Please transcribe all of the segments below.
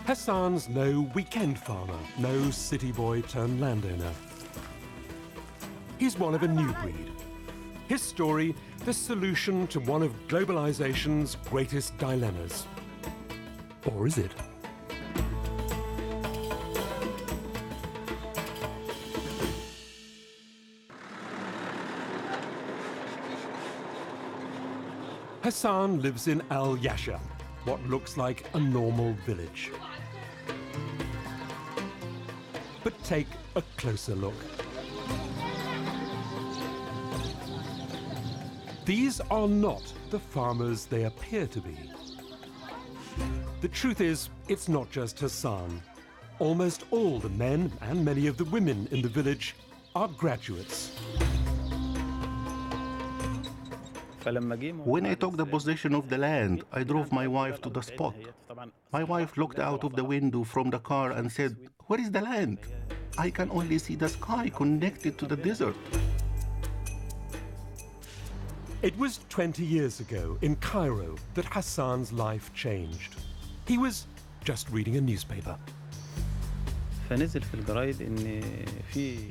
Hassan's no weekend farmer, no city boy turned landowner. He's one of a new breed. His story, the solution to one of globalization's greatest dilemmas. Or is it? Hassan lives in Al Yasha, what looks like a normal village. But take a closer look. These are not the farmers they appear to be. The truth is, it's not just Hassan. Almost all the men and many of the women in the village are graduates. When I took the possession of the land, I drove my wife to the spot. My wife looked out of the window from the car and said, "Where is the land? I can only see the sky connected to the desert." It was 20 years ago in Cairo that Hassan's life changed. He was just reading a newspaper. A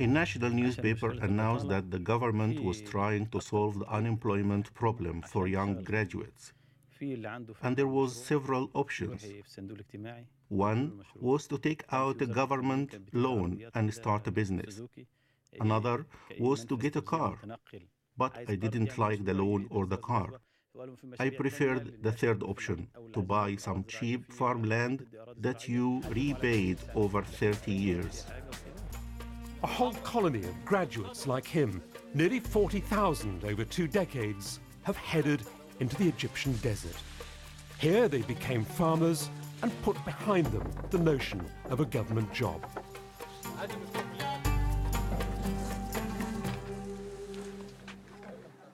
national newspaper announced that the government was trying to solve the unemployment problem for young graduates. And there was several options. One was to take out a government loan and start a business. Another was to get a car. But I didn't like the loan or the car. I preferred the third option, to buy some cheap farmland that you repaid over 30 years. A whole colony of graduates like him, nearly 40,000 over 2 decades, have headed into the Egyptian desert. Here they became farmers and put behind them the notion of a government job.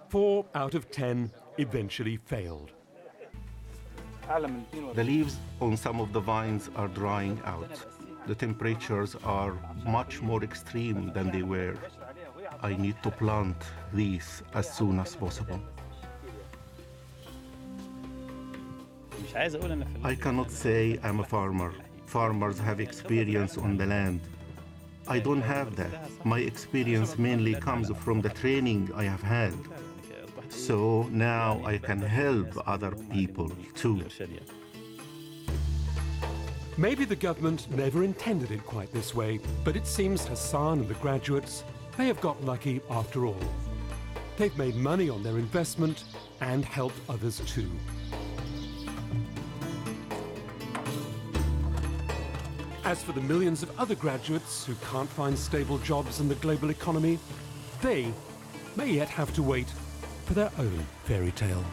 4 out of 10 eventually failed. The leaves on some of the vines are drying out. The temperatures are much more extreme than they were. I need to plant these as soon as possible. I cannot say I'm a farmer. Farmers have experience on the land. I don't have that. My experience mainly comes from the training I have had. So now I can help other people too. Maybe the government never intended it quite this way, but it seems Hassan and the graduates may have got lucky after all. They've made money on their investment and helped others too. As for the millions of other graduates who can't find stable jobs in the global economy, they may yet have to wait for their own fairy tale.